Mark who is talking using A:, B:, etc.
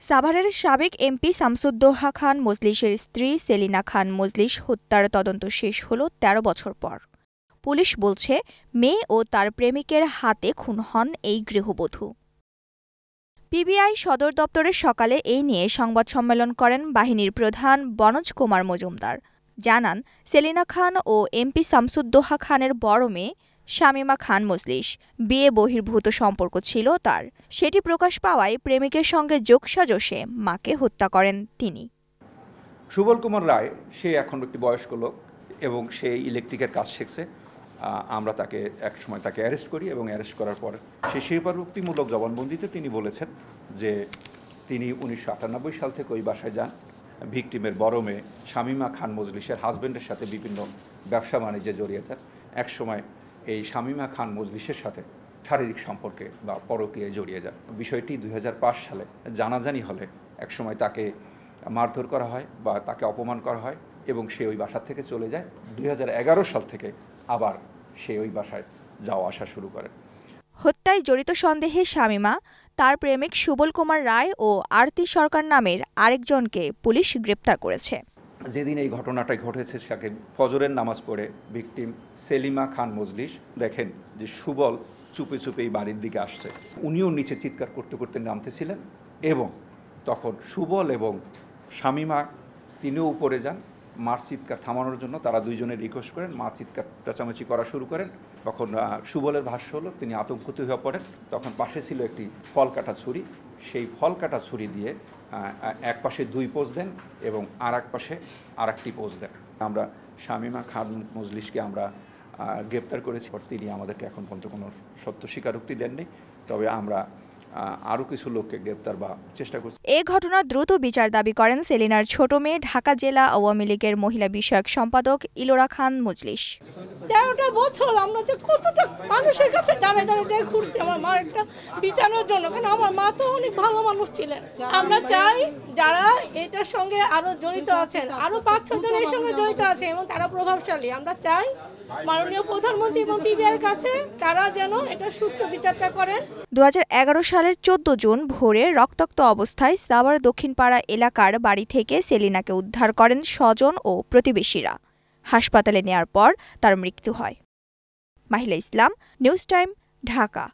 A: সাভারের সাবেক এমপি শামসুদ্দোহা খান মজলিসের স্ত্রী সেলিনা খান মজলিস হত্যার তদন্ত শেষ হলো ১৩ বছর পর। পুলিশ বলছে, মেয়ে ও তার প্রেমিকের হাতে খুন হন এই গৃহবধূ। পিবিআই সদর দপ্তরে সকালে এই নিয়ে সংবাদ সম্মেলন করেন বাহিনীর প্রধান বনজ কুমার মজুমদার। জানান, সেলিনা খান ও এমপি শামসুদ্দোহা খানের বড় মেয়ে শামীমা খান মজলিস বিয়ে বহির্ভূত সম্পর্ক ছিল তার। সেটি প্রকাশ পাওয়ায় প্রেমিকের সঙ্গে যোগসাজশে মাকে হত্যা করেন তিনি।
B: সুবল কুমার রায় সে এখন একটি বয়স্ক লোক এবং সে ইলেকট্রিকের কাজ শিখছে। আমরা তাকে একসময় অ্যারেস্ট করি এবং অ্যারেস্ট করার পর সে স্বীকারোক্তিমূলক জবানবন্দিতে তিনি বলেছেন যে তিনি ১৯৯৮ সাল থেকে ওই বাসায় যান। ভিকটিমের বড় মেয়ে শামীমা খান মজলিসের হাজব্যান্ডের সাথে বিভিন্ন ব্যবসা বাণিজ্যে জড়িয়েছেন। একসময় এই শামীমা খান মজলিসের সাথে শারীরিক সম্পর্কে বা পরকীয়ায় জড়িয়ে যান। বিষয়টি ২০০৫ সালে জানাজানি হলে একসময় তাকে মারধর করা হয় বা তাকে অপমান করা হয় এবং সে ওই বাসা থেকে চলে যায়। ২০১১ সাল থেকে আবার সে ওই বাসায় যাওয়া আসা শুরু করে।
A: হত্যায় জড়িত সন্দেহে শামীমা, তার প্রেমিক সুবল কুমার রায় ও আরতি সরকার নামের আরেকজনকে পুলিশ গ্রেপ্তার করেছে।
B: যেদিন এই ঘটনাটা ঘটেছে তাকে ফজরের নামাজ পড়ে ভিকটিম সেলিমা খান মজলিস দেখেন যে সুবল চুপে চুপে এই বাড়ির দিকে আসছে। উনিও নিচে চিৎকার করতে করতে নামতেছিলেন এবং তখন সুবল এবং শামীমা তিনিও উপরে যান মার চিৎকার থামানোর জন্য। তারা দুইজনে রিকোয়েস্ট করেন, মা চিৎকার চেঁচামেচি করা শুরু করেন। তখন সুবলের ভাষ্য হলো তিনি আতঙ্কিত হয়ে পড়েন। তখন পাশে ছিল একটি ফল কাটা ছুরি, সেই ফল কাটা ছুরি দিয়ে এক পাশে 2 পোজ দেন এবং আর এক পাশে আরেকটি পোজ দেন। আমরা শামীমা খান মজলিসকে আমরা গ্রেপ্তার করেছি। তিনি আমাদেরকে এখন পর্যন্ত কোনো সত্য স্বীকারোক্তি দেননি, তবে আমরা আরও কিছু লোককে গ্রেপ্তার বা চেষ্টা করছি।
A: এ ঘটনার দ্রুত বিচার দাবি করেন সেলিনার ছোট মেয়ে ঢাকা জেলা আওয়ামী লীগের মহিলা বিষয়ক সম্পাদক ইলোরা খান মজলিস।
C: ১৩টা বছর আমরা যে কতটা মানুষের কাছে দাঁড়ায় দাঁড়ায় যাই ঘুরছি আমার মার একটা বিচারের জন্য, কারণ আমার মা তো অনেক ভালো মানুষ ছিলেন। আমরা চাই যারা এটার সঙ্গে আরো জড়িত আছেন, আরো ৫-৬ জন এর সঙ্গে জড়িত আছে এবং তারা প্রভাবশালী, আমরা চাই মাননীয় প্রধানমন্ত্রী এবং পিবিআইয়ের কাছে তারা যেন এটা সুষ্ঠু বিচারটা করেন।
A: ২০১১ সালের ১৪ জুন ভোরে রক্তাক্ত অবস্থায় সাভার দক্ষিণপাড়া এলাকার বাড়ি থেকে সেলিনাকে উদ্ধার করেন স্বজন ও প্রতিবেশীরা। হাসপাতালে নেয়ার পর তার মৃত্যু হয়। মাহিলা ইসলাম, নিউজ টাইম, ঢাকা।